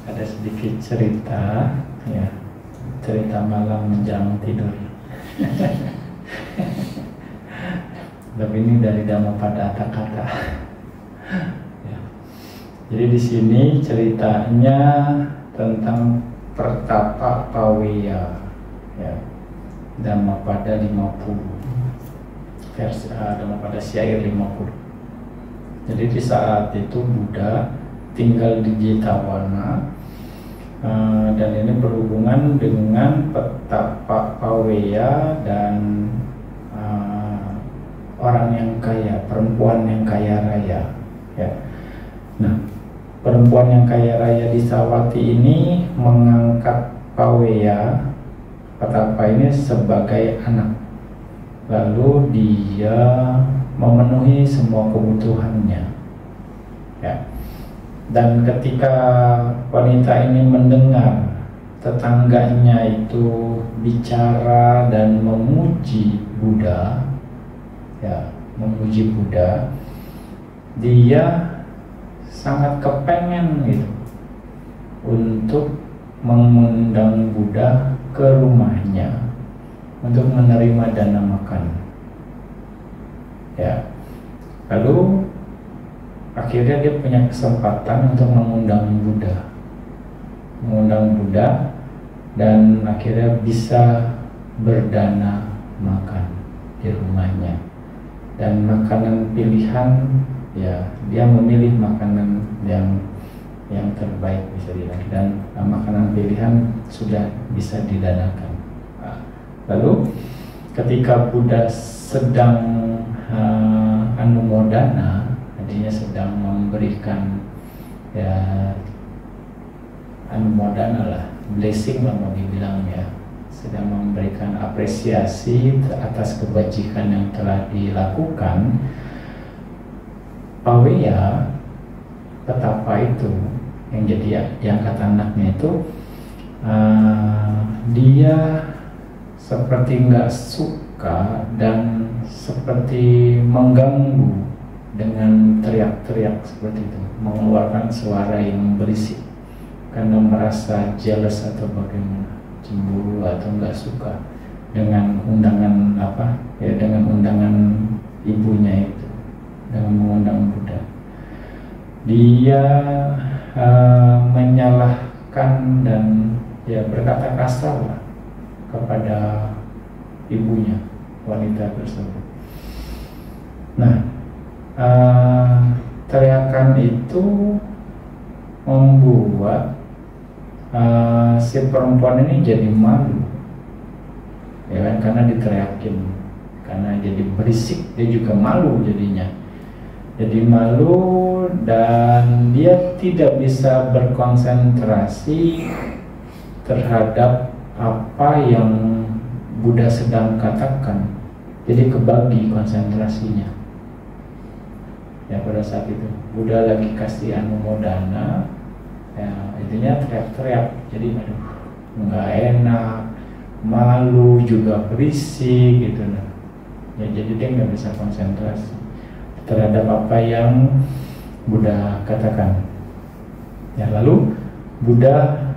ada sedikit cerita, ya, cerita malam menjelang tidur. Tapi ini dari Dhammapada Atthakatha. Ya. Jadi di sini ceritanya tentang Pertapa Paweya, ya, Dhammapada 50, versi Dhammapada syair 50. Jadi di saat itu Buddha tinggal di Jetavana, dan ini berhubungan dengan Pertapa Paweya dan orang yang kaya, perempuan yang kaya raya, ya. Nah, perempuan yang kaya raya di Savatthi ini mengangkat Paweya, Pertapa ini, sebagai anak. Lalu dia memenuhi semua kebutuhannya, ya. Dan ketika wanita ini mendengar tetangganya itu bicara dan memuji Buddha, ya, memuji Buddha, dia sangat kepengen gitu untuk mengundang Buddha ke rumahnya untuk menerima dana makan, ya. Lalu akhirnya dia punya kesempatan untuk mengundang Buddha, dan akhirnya bisa berdana makan di rumahnya. Dan makanan pilihan, ya, dia memilih makanan yang terbaik, bisa dibilang, dan makanan pilihan sudah bisa didanakan. Lalu ketika Buddha sedang anumodana, artinya sedang memberikan, ya, anumodana lah, blessing lah mau dibilang, ya, sedang memberikan apresiasi atas kebajikan yang telah dilakukan, Paweya, Pertapa itu yang jadi diangkat anaknya itu, dia seperti nggak suka dan seperti mengganggu dengan teriak-teriak seperti itu, mengeluarkan suara yang berisik karena merasa jealous atau bagaimana, cemburu atau nggak suka dengan undangan dengan undangan ibunya itu, dengan mengundang Buddha. Dia menyalahkan dan, ya, berkata kasar lah kepada ibunya, wanita tersebut. Nah, teriakan itu membuat si perempuan ini jadi malu, ya kan, karena diteriakin, karena jadi berisik, dia juga malu jadinya. Jadi malu, dan dia tidak bisa berkonsentrasi terhadap apa yang Buddha sedang katakan. Jadi kebagi konsentrasinya, ya. Pada saat itu Buddha lagi kasih anumodana, ya, intinya teriak-teriak, jadi aduh, nggak enak, malu, juga berisik gitu, nah. Ya, jadi dia nggak bisa konsentrasi terhadap apa yang Buddha katakan. Ya, lalu Buddha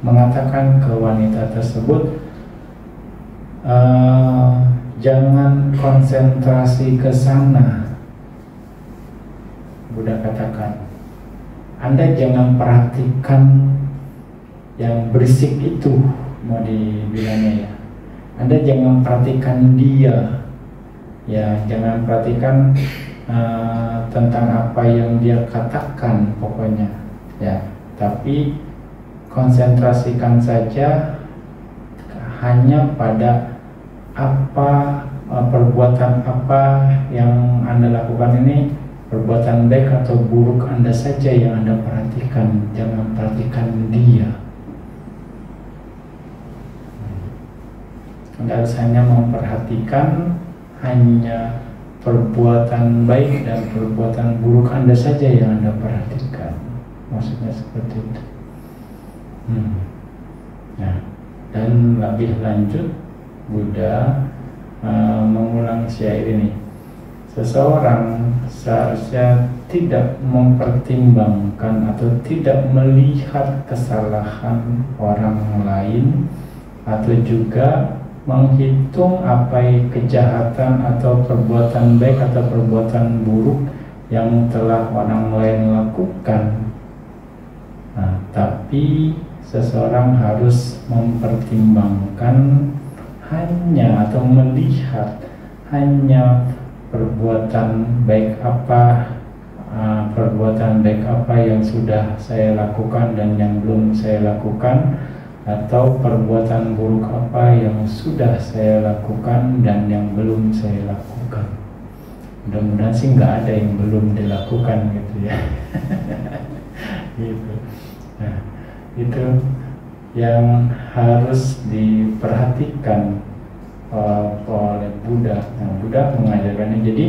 mengatakan ke wanita tersebut, jangan konsentrasi ke sana. Buddha katakan, Anda jangan perhatikan yang berisik itu, mau dibilangnya, ya. Anda jangan perhatikan dia, ya, jangan perhatikan tentang apa yang dia katakan, pokoknya, ya. Tapi konsentrasikan saja hanya pada apa perbuatan apa yang Anda lakukan ini, perbuatan baik atau buruk Anda saja yang Anda perhatikan, jangan perhatikan dia. Anda harus hanya memperhatikan hanya perbuatan baik dan perbuatan buruk Anda saja yang Anda perhatikan. Maksudnya seperti itu. Nah, dan lebih lanjut Buddha mengulang syair ini. Seseorang seharusnya tidak mempertimbangkan atau tidak melihat kesalahan orang lain, atau juga menghitung apa kejahatan atau perbuatan baik atau perbuatan buruk yang telah orang lain lakukan. Nah, tapi seseorang harus mempertimbangkan hanya atau melihat hanya perbuatan baik apa yang sudah saya lakukan dan yang belum saya lakukan, atau perbuatan buruk apa yang sudah saya lakukan dan yang belum saya lakukan. Mudah-mudahan sih nggak ada yang belum dilakukan gitu ya. Gitu. Nah, itu yang harus diperhatikan oleh Buddha. Nah, Buddha mengajarkannya. Jadi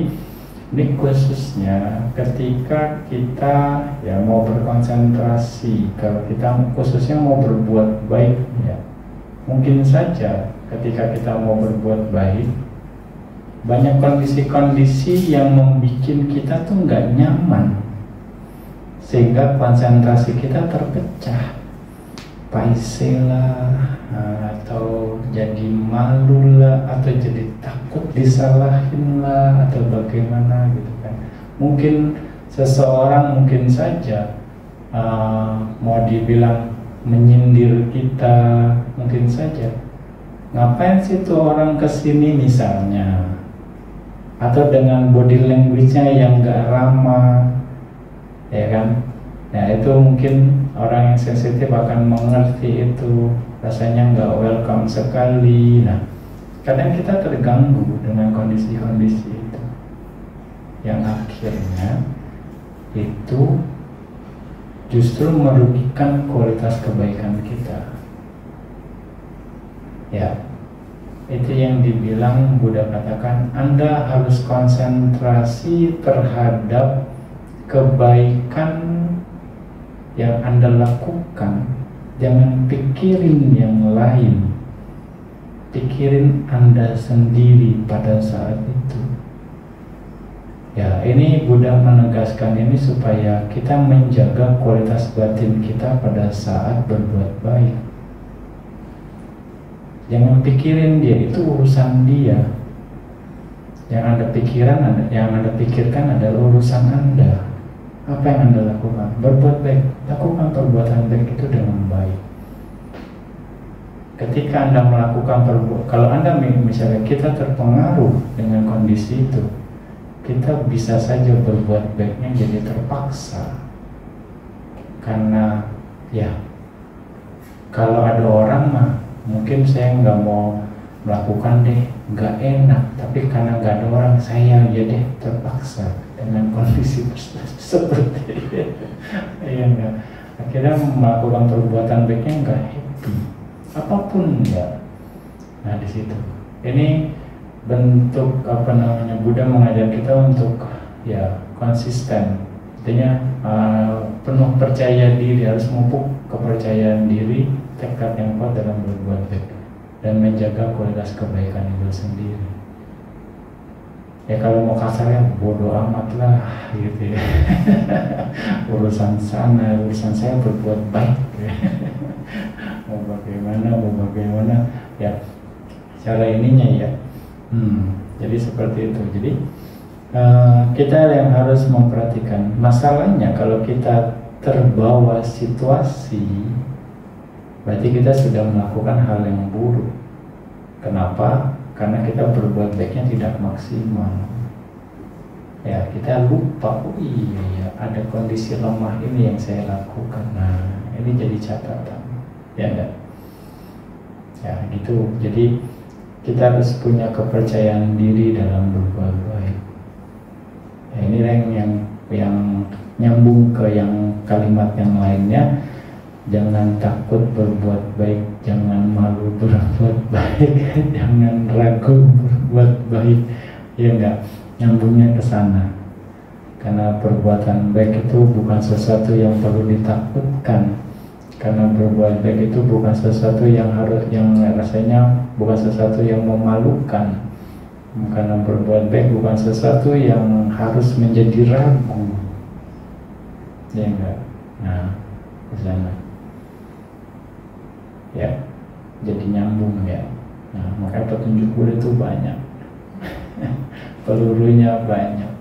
ini khususnya ketika kita ya mau berkonsentrasi, kalau kita khususnya mau berbuat baik ya, mungkin saja ketika kita mau berbuat baik banyak kondisi-kondisi yang membuat kita tuh nggak nyaman, sehingga konsentrasi kita terpecah, paise lah, atau jadi malu lah, atau jadi takut disalahin lah, atau bagaimana gitu kan. Mungkin seseorang mungkin saja mau dibilang menyindir kita, mungkin saja ngapain sih tuh orang kesini misalnya, atau dengan body language-nya yang gak ramah, ya kan. Nah itu mungkin orang yang sensitif akan mengerti itu, rasanya nggak welcome sekali. Nah kadang kita terganggu dengan kondisi-kondisi itu, yang akhirnya itu justru merugikan kualitas kebaikan kita. Ya, itu yang dibilang Buddha katakan, Anda harus konsentrasi terhadap kebaikan yang Anda lakukan, jangan pikirin yang lain, pikirin Anda sendiri pada saat itu. Ya, ini Buddha menegaskan ini supaya kita menjaga kualitas batin kita pada saat berbuat baik. Jangan pikirin dia, itu urusan dia. Yang Anda pikirkan adalah urusan Anda. Apa yang Anda lakukan? Berbuat baik, lakukan perbuatan baik itu dengan baik. Ketika Anda melakukan kalau Anda misalnya kita terpengaruh dengan kondisi itu, kita bisa saja berbuat baiknya jadi terpaksa. Karena ya, kalau ada orang mah mungkin saya nggak mau melakukan deh, nggak enak, tapi karena nggak ada orang saya ya deh terpaksa dengan kondisi seperti itu. Ya enggak, akhirnya melakukan perbuatan baiknya nggak happy, apapun ya. Nah di situ ini bentuk Buddha mengajar kita untuk ya konsisten, artinya penuh percaya diri, harus memupuk kepercayaan diri, tekad yang kuat dalam berbuat baik dan menjaga kualitas kebaikan itu sendiri. Ya kalau mau kasarnya bodoh amat lah gitu ya. urusan saya berbuat baik. mau bagaimana ya cara ininya ya. Jadi seperti itu. Jadi kita yang harus memperhatikan. Masalahnya kalau kita terbawa situasi, berarti kita sudah melakukan hal yang buruk. Kenapa? Karena kita berbuat baiknya tidak maksimal. Ya, kita lupa, oh iya ya, ada kondisi lemah ini yang saya lakukan. Nah, ini jadi catatan. Ya enggak? Ya, gitu. Jadi kita harus punya kepercayaan diri dalam berbuat baik. Ya, ini yang nyambung ke yang kalimat yang lainnya. Jangan takut berbuat baik, jangan malu berbuat baik, jangan ragu berbuat baik. Ya enggak, nyambungnya ke sana. Karena perbuatan baik itu bukan sesuatu yang perlu ditakutkan. Karena berbuat baik itu bukan sesuatu yang rasanya bukan sesuatu yang memalukan. Karena berbuat baik bukan sesuatu yang harus menjadi ragu. ya enggak. Nah, ke sana ya, jadi nyambung ya. Nah, makanya petunjuk Buddha itu banyak. Pelurunya banyak.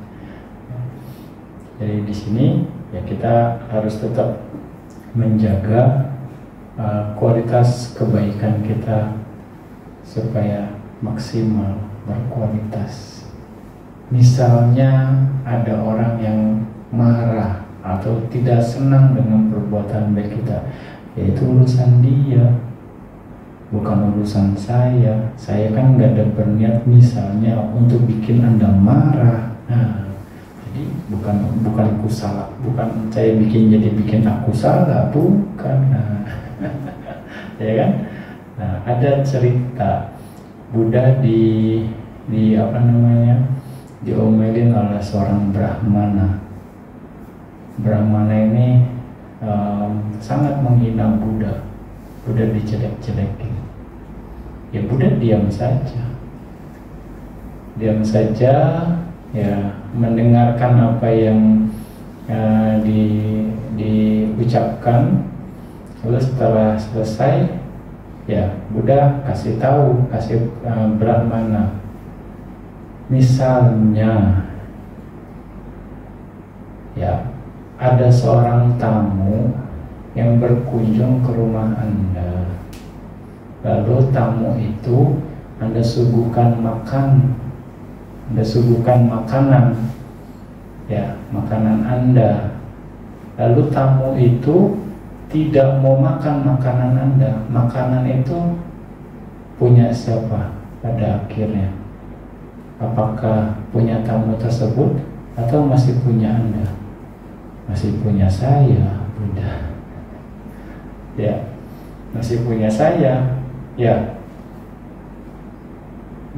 Jadi di sini ya kita harus tetap menjaga kualitas kebaikan kita supaya maksimal, berkualitas. Misalnya ada orang yang marah atau tidak senang dengan perbuatan baik kita, yaitu urusan dia, bukan urusan saya. Saya kan nggak ada berniat misalnya untuk bikin Anda marah. Nah, jadi bukan aku salah, bukan saya bikin aku salah, bukan. Nah, ya kan? Nah, ada cerita Buddha di apa namanya, diomelin oleh seorang Brahmana. Brahmana ini sangat menghina Buddha. Buddha dijelek-jelekin. Ya Buddha diam saja, ya mendengarkan apa yang diucapkan. Lalu setelah selesai, ya Buddha kasih Brahmana, misalnya ya ada seorang tamu yang berkunjung ke rumah Anda, lalu tamu itu Anda suguhkan makanan, ya makanan Anda, lalu tamu itu tidak mau makan makanan Anda. Makanan itu punya siapa pada akhirnya? Apakah punya tamu tersebut atau masih punya Anda? Masih punya saya, Buddha. Ya, masih punya saya. Ya,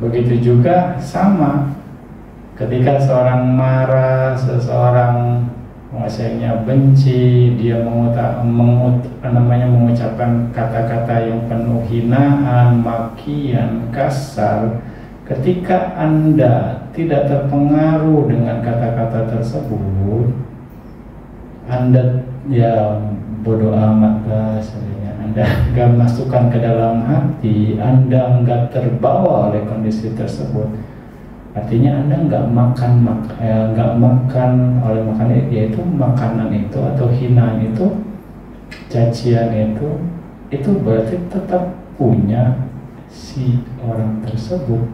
begitu juga sama. Ketika seorang marah, seseorang misalnya benci, dia mengucapkan kata-kata yang penuh hinaan, makian, kasar. Ketika Anda tidak terpengaruh dengan kata-kata tersebut, Anda ya bodoh amat bahasanya, Anda nggak masukkan ke dalam hati, Anda nggak terbawa oleh kondisi tersebut. Artinya Anda nggak makan oleh makanan, yaitu makanan itu atau hinaan itu, cacian itu berarti tetap punya si orang tersebut.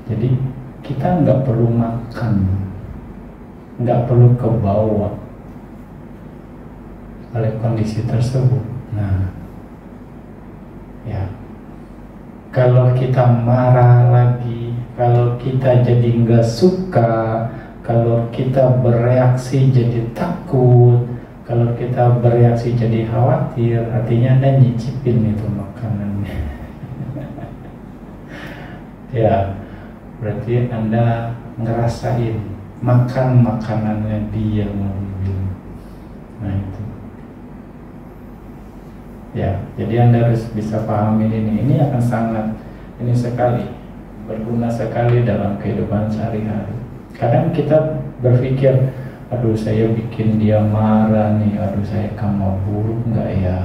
Jadi kita nggak perlu makan, nggak perlu kebawa oleh kondisi tersebut. Nah, ya kalau kita marah lagi, kalau kita jadi nggak suka, kalau kita bereaksi jadi takut, kalau kita bereaksi jadi khawatir, artinya Anda nyicipin itu makanannya. Ya, berarti Anda ngerasain makan makanannya dia mau dibilang. Nah itu. Ya, jadi Anda harus bisa pahami ini akan sangat sekali berguna sekali dalam kehidupan sehari-hari. Kadang kita berpikir, aduh saya bikin dia marah nih, aduh saya karma buruk nggak ya?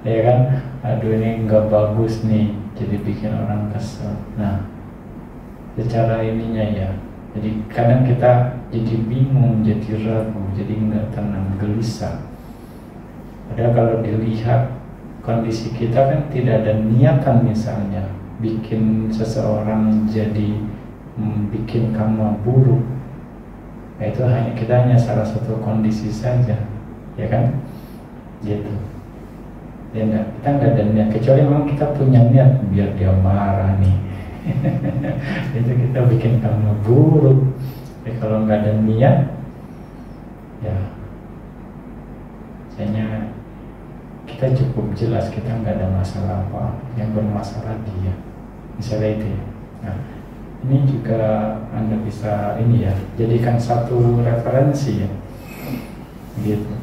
Ya kan, aduh ini nggak bagus nih, jadi bikin orang kesel. Nah, secara ininya ya, jadi kadang kita jadi bingung, jadi ragu, jadi nggak tenang, gelisah. Padahal kalau dilihat kondisi kita kan tidak ada niatan misalnya bikin seseorang jadi bikin karma buruk. Nah, itu kita hanya salah satu kondisi saja, ya kan? Gitu. Ya enggak, kita nggak ada niat, kecuali memang kita punya niat biar dia marah nih. Itu kita bikin karma buruk. Tapi kalau nggak ada niat, ya kayaknya kita cukup jelas kita nggak ada masalah apa, yang bermasalah dia, misalnya itu ya. Nah, ini juga Anda bisa ini ya, jadikan satu referensi ya, gitu.